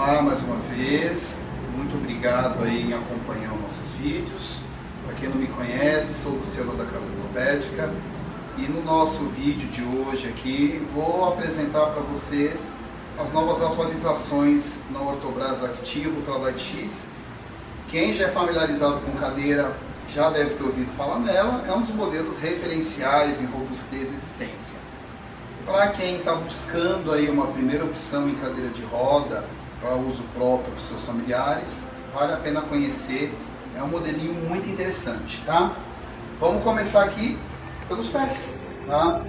Olá mais uma vez, muito obrigado aí em acompanhar os nossos vídeos. Para quem não me conhece, sou o Luciano da Casa Ortopédica e no nosso vídeo de hoje aqui vou apresentar para vocês as novas atualizações na Ortobras Active Ultralight X. Quem já é familiarizado com cadeira já deve ter ouvido falar nela, é um dos modelos referenciais em robustez e resistência. Para quem está buscando aí uma primeira opção em cadeira de roda para uso próprio para os seus familiares, vale a pena conhecer, é um modelinho muito interessante, tá? Vamos começar aqui pelos pés, tá?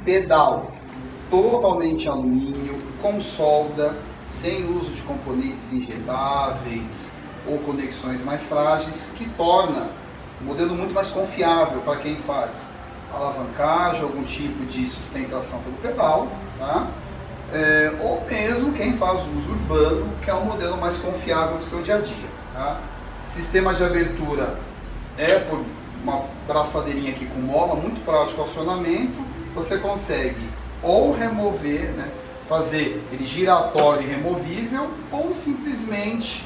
Pedal totalmente alumínio, com solda, sem uso de componentes injetáveis ou conexões mais frágeis, que torna o modelo muito mais confiável para quem faz alavancagem, algum tipo de sustentação pelo pedal, tá? Ou mesmo quem faz uso urbano, que é um modelo mais confiável para o seu dia a dia, tá? Sistema de abertura é por uma braçadeirinha aqui com mola, muito prático o acionamento. Você consegue ou remover, né, fazer ele giratório e removível, ou simplesmente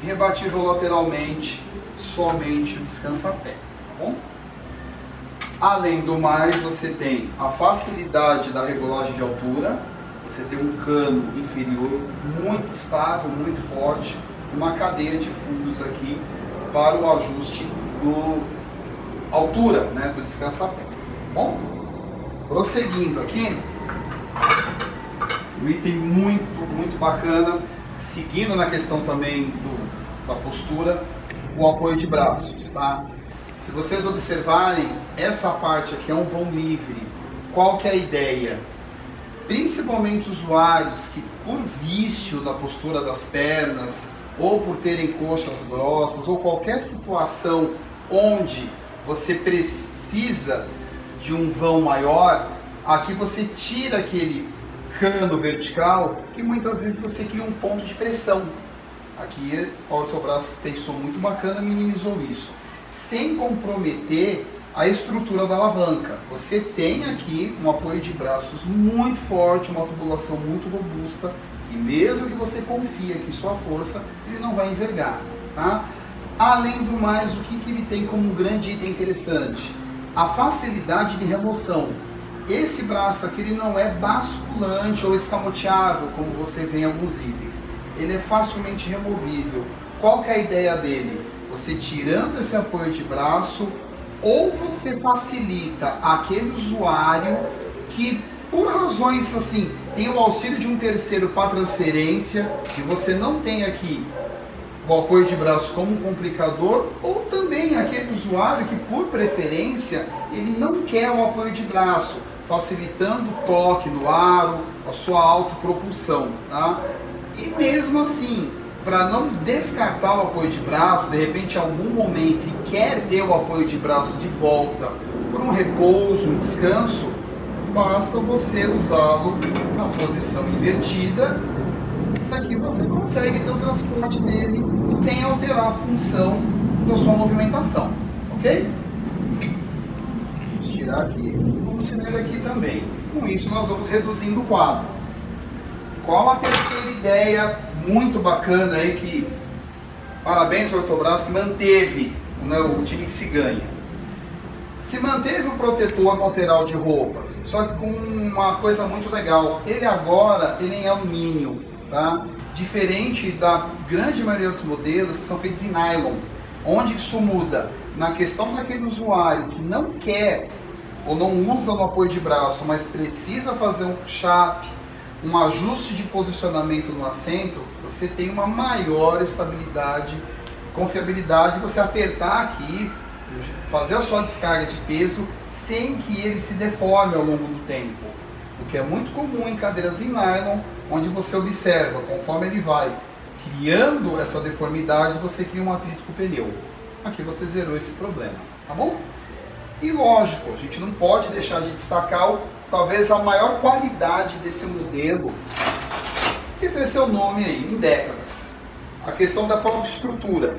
rebatível lateralmente, somente o descansa-pé, tá bom? Além do mais, você tem a facilidade da regulagem de altura, você tem um cano inferior muito estável, muito forte, uma cadeia de furos aqui para o ajuste do altura, né, do descansa-pé. Bom, prosseguindo aqui, um item muito bacana, seguindo na questão também da postura, o apoio de braços, tá? Se vocês observarem, essa parte aqui é um vão livre. Qual que é a ideia? Principalmente usuários que, por vício da postura das pernas, ou por terem coxas grossas, ou qualquer situação onde você precisa de um vão maior, aqui você tira aquele cano vertical, que muitas vezes você cria um ponto de pressão. Aqui a Ortobras pensou muito bacana, minimizou isso, sem comprometer a estrutura da alavanca. Você tem aqui um apoio de braços muito forte, uma tubulação muito robusta, e mesmo que você confie aqui sua força, ele não vai envergar, tá? Além do mais, o que ele tem como um grande item interessante? A facilidade de remoção. Esse braço aqui ele não é basculante ou escamoteável, como você vê em alguns itens. Ele é facilmente removível. Qual que é a ideia dele? Você tirando esse apoio de braço, ou você facilita aquele usuário que, por razões assim, tem o auxílio de um terceiro para transferência, que você não tem aqui o apoio de braço como um complicador, ou também aquele usuário que, por preferência, ele não quer o apoio de braço, facilitando o toque no aro, a sua autopropulsão, tá? E mesmo assim, para não descartar o apoio de braço, de repente em algum momento ele quer ter o apoio de braço de volta por um repouso, um descanso, basta você usá-lo na posição invertida, aqui você consegue ter o transporte dele sem alterar a função da sua movimentação, ok? Vamos tirar aqui, vamos tirar ele aqui também. Com isso nós vamos reduzindo o quadro. Qual a terceira ideia muito bacana aí que, parabéns Ortobras, que manteve, né, o time que se ganha. Se manteve o protetor lateral de roupas, só que com uma coisa muito legal, ele agora ele é em alumínio, tá? Diferente da grande maioria dos modelos que são feitos em nylon. Onde isso muda? Na questão daquele usuário que não quer ou não usa no apoio de braço, mas precisa fazer um push-up, um ajuste de posicionamento no assento, você tem uma maior estabilidade, confiabilidade, você apertar aqui, fazer a sua descarga de peso sem que ele se deforme ao longo do tempo, o que é muito comum em cadeiras em nylon, onde você observa, conforme ele vai criando essa deformidade, você cria um atrito com o pneu. Aqui você zerou esse problema, tá bom? E lógico, a gente não pode deixar de destacar talvez a maior qualidade desse modelo, que fez seu nome aí em décadas. A questão da própria estrutura.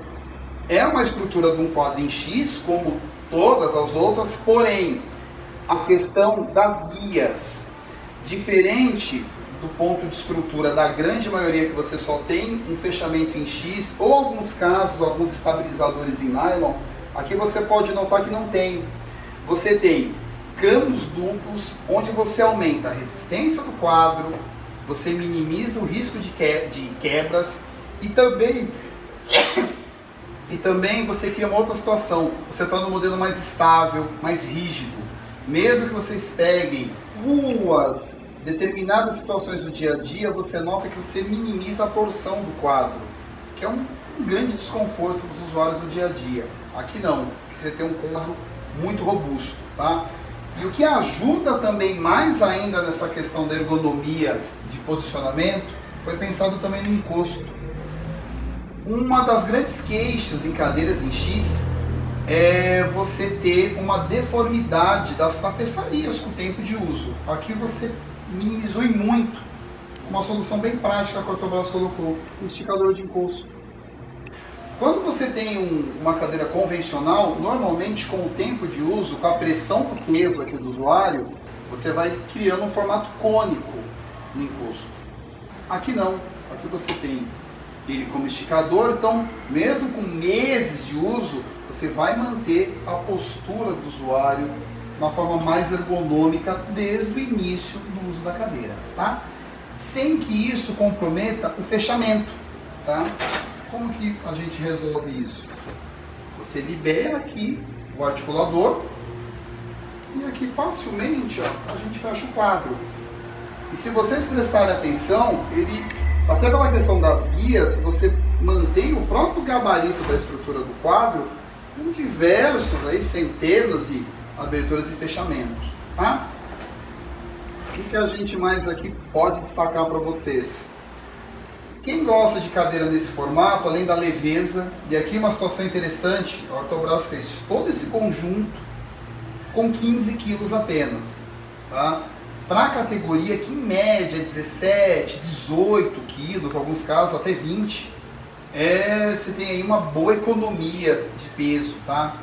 É uma estrutura de um quadro em X, como todas as outras, porém, a questão das guias, diferente do ponto de estrutura da grande maioria, que você só tem um fechamento em X, ou alguns casos, alguns estabilizadores em nylon, aqui você pode notar que não tem. Você tem canos duplos, onde você aumenta a resistência do quadro, você minimiza o risco de quebras, e também você cria uma outra situação, você torna o modelo mais estável, mais rígido. Mesmo que vocês peguem ruas, determinadas situações do dia a dia, você nota que você minimiza a torção do quadro, que é um grande desconforto para os usuários do dia a dia. Aqui não, aqui você tem um quadro muito robusto, tá? E o que ajuda também mais ainda nessa questão da ergonomia de posicionamento, foi pensado também no encosto. Uma das grandes queixas em cadeiras em X é você ter uma deformidade das tapeçarias com o tempo de uso. Aqui você minimizou em muito, uma solução bem prática que a Ortobras colocou, um esticador de encosto. Quando você tem uma cadeira convencional, normalmente com o tempo de uso, com a pressão do peso aqui do usuário, você vai criando um formato cônico no encosto. Aqui não, aqui você tem ele como esticador, então mesmo com meses de uso, você vai manter a postura do usuário de uma forma mais ergonômica desde o início do uso da cadeira, tá? Sem que isso comprometa o fechamento, tá? Como que a gente resolve isso? Você libera aqui o articulador e aqui facilmente, ó, a gente fecha o quadro. E se vocês prestarem atenção, ele, até pela questão das guias, você mantém o próprio gabarito da estrutura do quadro com diversos, aí, centenas de aberturas e fechamentos, tá? O que a gente mais aqui pode destacar para vocês? Quem gosta de cadeira nesse formato, além da leveza, e aqui uma situação interessante, a Ortobras fez todo esse conjunto com 15 quilos apenas, tá? Para a categoria que em média é 17, 18 quilos, alguns casos até 20, você tem aí uma boa economia de peso, tá?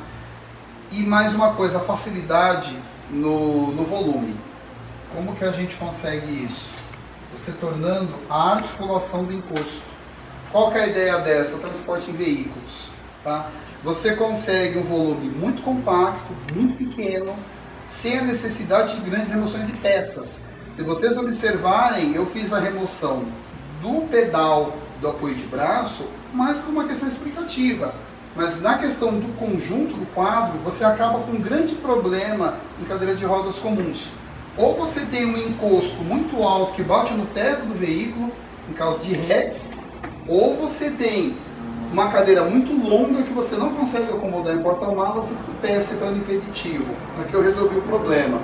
E mais uma coisa, a facilidade no volume. Como que a gente consegue isso? Você tornando a articulação do encosto. Qual que é a ideia dessa? Transporte em veículos, tá? Você consegue um volume muito compacto, muito pequeno, sem a necessidade de grandes remoções de peças. Se vocês observarem, eu fiz a remoção do pedal do apoio de braço, mais por uma questão explicativa. Mas na questão do conjunto do quadro, você acaba com um grande problema em cadeira de rodas comuns. Ou você tem um encosto muito alto que bate no teto do veículo, em caso de rés, ou você tem uma cadeira muito longa que você não consegue acomodar em porta-malas e o pé se torna impeditivo. Aqui eu resolvi o problema.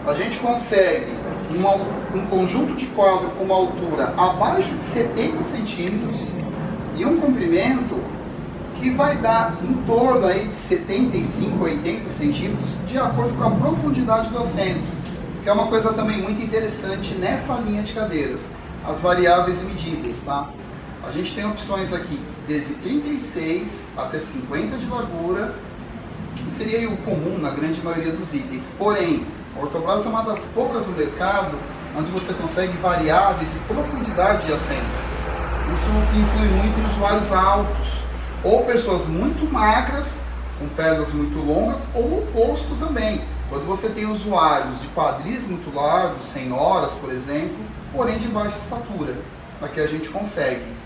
A gente consegue um conjunto de quadro com uma altura abaixo de 70 centímetros e um comprimento que vai dar em torno aí de 75, 80 centímetros, de acordo com a profundidade do assento. Que é uma coisa também muito interessante nessa linha de cadeiras, as variáveis e medidas, tá? A gente tem opções aqui desde 36 até 50 de largura, que seria o comum na grande maioria dos itens. Porém, a Ortobras é uma das poucas no mercado onde você consegue variáveis e profundidade de assento. Isso influi muito em usuários altos, ou pessoas muito magras, com pernas muito longas, ou o oposto também. Quando você tem usuários de quadris muito largos, senhoras, por exemplo, porém de baixa estatura, aqui a gente consegue.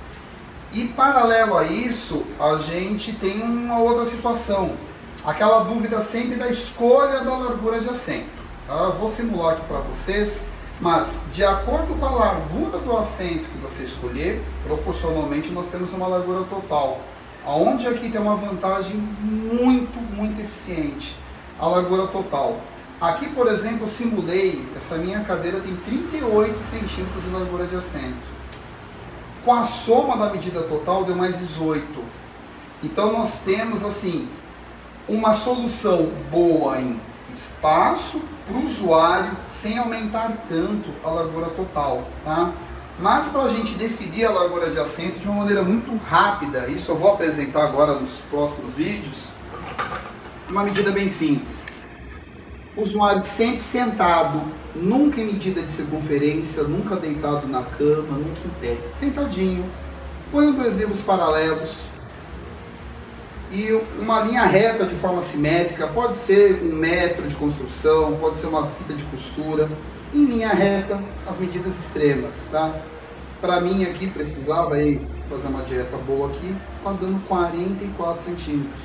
E paralelo a isso, a gente tem uma outra situação, aquela dúvida sempre da escolha da largura de assento. Eu vou simular aqui para vocês, mas de acordo com a largura do assento que você escolher, proporcionalmente nós temos uma largura total, onde aqui tem uma vantagem muito eficiente. A largura total. Aqui, por exemplo, eu simulei, essa minha cadeira tem 38 centímetros de largura de assento. Com a soma da medida total deu mais 18. Então nós temos assim uma solução boa em espaço para o usuário sem aumentar tanto a largura total, tá? Mas para a gente definir a largura de assento de uma maneira muito rápida, isso eu vou apresentar agora nos próximos vídeos, uma medida bem simples. Usuário sempre sentado, nunca em medida de circunferência, nunca deitado na cama, nunca em pé. Sentadinho, ponho 2 livros paralelos e uma linha reta de forma simétrica, pode ser 1 metro de construção, pode ser uma fita de costura, em linha reta, as medidas extremas, tá? Para mim aqui, precisava aí fazer uma dieta boa aqui, tá dando 44 centímetros.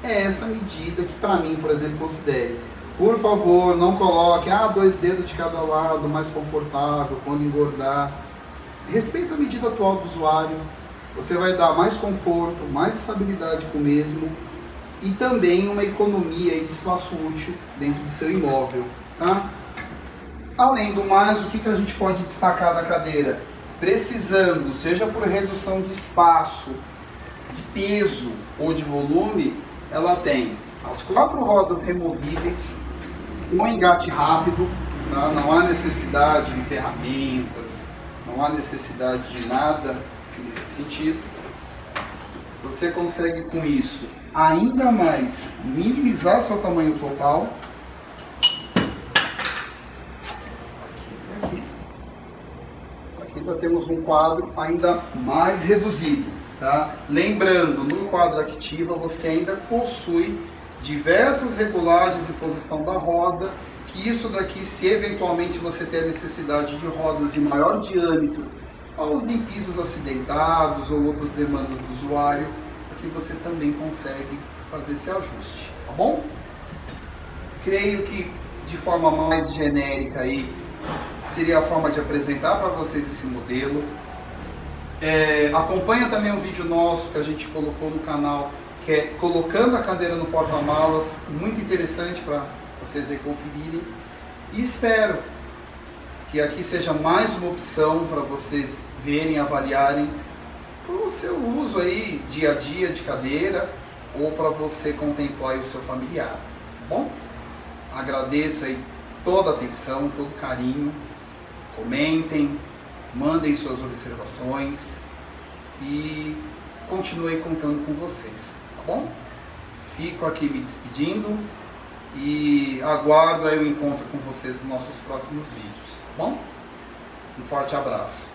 É essa medida que para mim, por exemplo, considere. Por favor, não coloque 2 dedos de cada lado, mais confortável, quando engordar. Respeita a medida atual do usuário. Você vai dar mais conforto, mais estabilidade com o mesmo e também uma economia de espaço útil dentro do seu imóvel, tá? Além do mais, o que a gente pode destacar da cadeira? Precisando, seja por redução de espaço, de peso ou de volume, ela tem as 4 rodas removíveis, um engate rápido, tá? Não há necessidade de ferramentas, não há necessidade de nada nesse sentido. Você consegue com isso ainda mais minimizar seu tamanho total. Aqui já temos um quadro ainda mais reduzido, tá? Lembrando, no quadro Activa você ainda possui diversas regulagens de posição da roda, que isso daqui, se eventualmente você ter a necessidade de rodas de maior diâmetro, ou em pisos acidentados ou outras demandas do usuário, aqui você também consegue fazer esse ajuste, tá bom? Creio que de forma mais genérica aí, seria a forma de apresentar para vocês esse modelo. Acompanha também um vídeo nosso que a gente colocou no canal, que é colocando a cadeira no porta-malas, muito interessante para vocês aí conferirem. E espero que aqui seja mais uma opção para vocês verem, avaliarem para o seu uso aí dia a dia de cadeira ou para você contemplar aí o seu familiar, tá bom? Agradeço aí toda a atenção, todo o carinho. Comentem, mandem suas observações e continuem contando com vocês, tá bom? Fico aqui me despedindo e aguardo aí o encontro com vocês nos nossos próximos vídeos, tá bom? Um forte abraço.